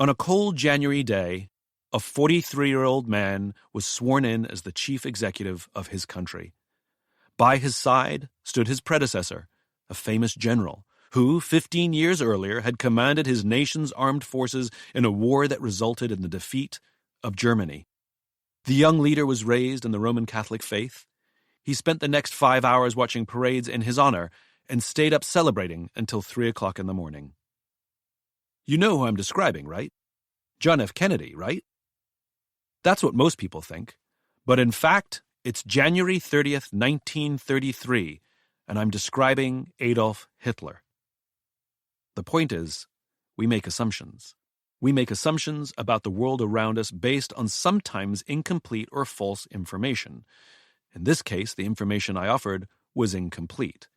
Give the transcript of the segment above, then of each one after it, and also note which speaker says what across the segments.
Speaker 1: On a cold January day, a 43-year-old man was sworn in as the chief executive of his country. By his side stood his predecessor, a famous general, who 15 years earlier had commanded his nation's armed forces in a war that resulted in the defeat of Germany. The young leader was raised in the Roman Catholic faith. He spent the next 5 hours watching parades in his honor and stayed up celebrating until 3 o'clock in the morning. You know who I'm describing, right? John F. Kennedy, right? That's what most people think. But in fact, it's January 30th, 1933, and I'm describing Adolf Hitler. The point is, we make assumptions. We make assumptions about the world around us based on sometimes incomplete or false information. In this case, the information I offered was incomplete.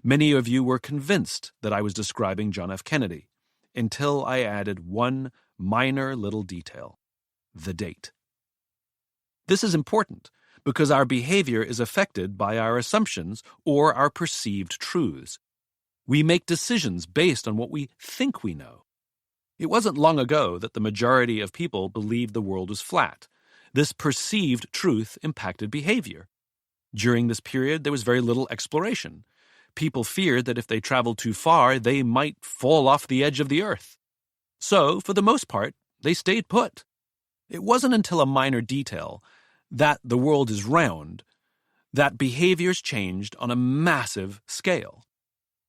Speaker 1: Many of you were convinced that I was describing John F. Kennedy, until I added one minor little detail: the date. This is important because our behavior is affected by our assumptions or our perceived truths. We make decisions based on what we think we know. It wasn't long ago that the majority of people believed the world was flat. This perceived truth impacted behavior. During this period, there was very little exploration. People feared that if they traveled too far, they might fall off the edge of the earth. So, for the most part, they stayed put. It wasn't until a minor detail, that the world is round, that behaviors changed on a massive scale.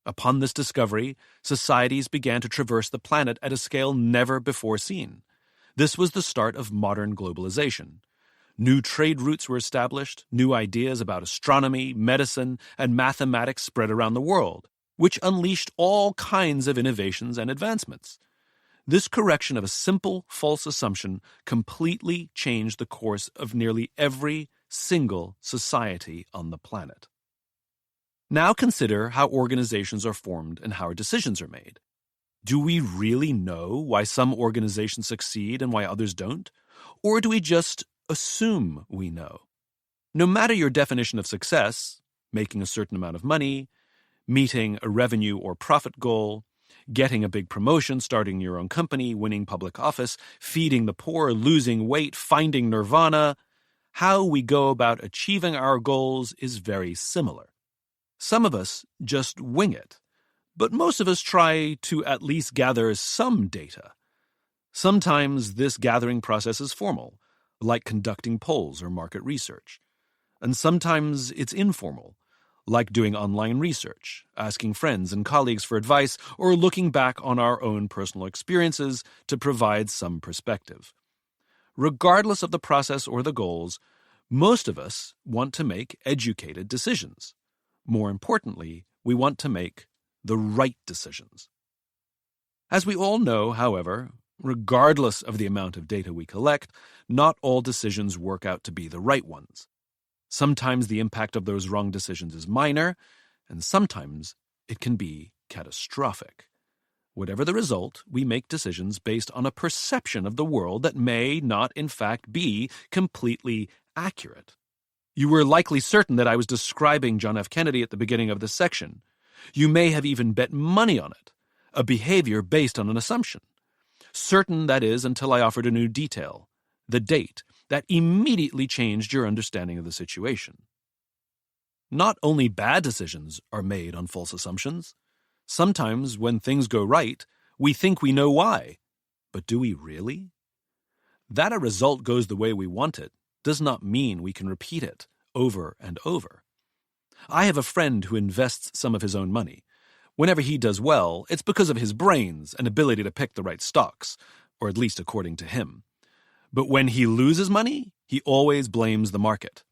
Speaker 1: Upon this discovery, societies began to traverse the planet at a scale never before seen. This was the start of modern globalization. New trade routes were established, new ideas about astronomy, medicine, and mathematics spread around the world, which unleashed all kinds of innovations and advancements. This correction of a simple false assumption completely changed the course of nearly every single society on the planet. Now consider how organizations are formed and how decisions are made. Do we really know why some organizations succeed and why others don't? Or do we just assume we know? No matter your definition of success, making a certain amount of money, meeting a revenue or profit goal, getting a big promotion, starting your own company, winning public office, feeding the poor, losing weight, finding nirvana, how we go about achieving our goals is very similar. Some of us just wing it, but most of us try to at least gather some data. Sometimes this gathering process is formal, like conducting polls or market research. And sometimes it's informal, like doing online research, asking friends and colleagues for advice, or looking back on our own personal experiences to provide some perspective. Regardless of the process or the goals, most of us want to make educated decisions. More importantly, we want to make the right decisions. As we all know, however, regardless of the amount of data we collect, not all decisions work out to be the right ones. Sometimes the impact of those wrong decisions is minor, and sometimes it can be catastrophic. Whatever the result, we make decisions based on a perception of the world that may not, in fact, be completely accurate. You were likely certain that I was describing John F. Kennedy at the beginning of this section. You may have even bet money on it, a behavior based on an assumption. Certain, that is, until I offered a new detail, the date, that immediately changed your understanding of the situation. Not only bad decisions are made on false assumptions. Sometimes, when things go right, we think we know why. But do we really? That a result goes the way we want it does not mean we can repeat it over and over. I have a friend who invests some of his own money. Whenever he does well, it's because of his brains and ability to pick the right stocks, or at least according to him. But when he loses money, he always blames the market.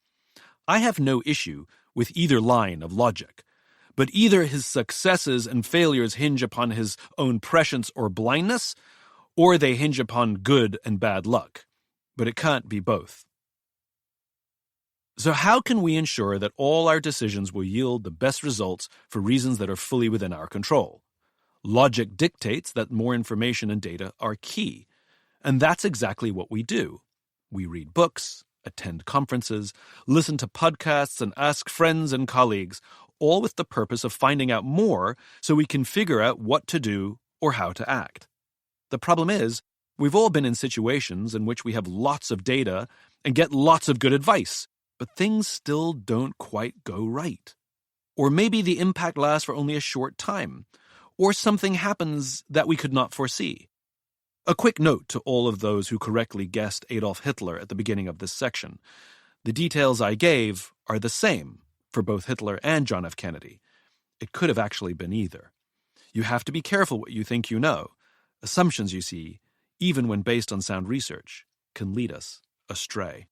Speaker 1: I have no issue with either line of logic, but either his successes and failures hinge upon his own prescience or blindness, or they hinge upon good and bad luck. But it can't be both. So how can we ensure that all our decisions will yield the best results for reasons that are fully within our control? Logic dictates that more information and data are key, and that's exactly what we do. We read books, attend conferences, listen to podcasts, and ask friends and colleagues, all with the purpose of finding out more so we can figure out what to do or how to act. The problem is, We've all been in situations in which we have lots of data and get lots of good advice, but things still don't quite go right. Or maybe the impact lasts for only a short time, or something happens that we could not foresee. A quick note to all of those who correctly guessed Adolf Hitler at the beginning of this section. The details I gave are the same for both Hitler and John F. Kennedy. It could have actually been either. You have to be careful what you think you know. Assumptions, you see, even when based on sound research, can lead us astray.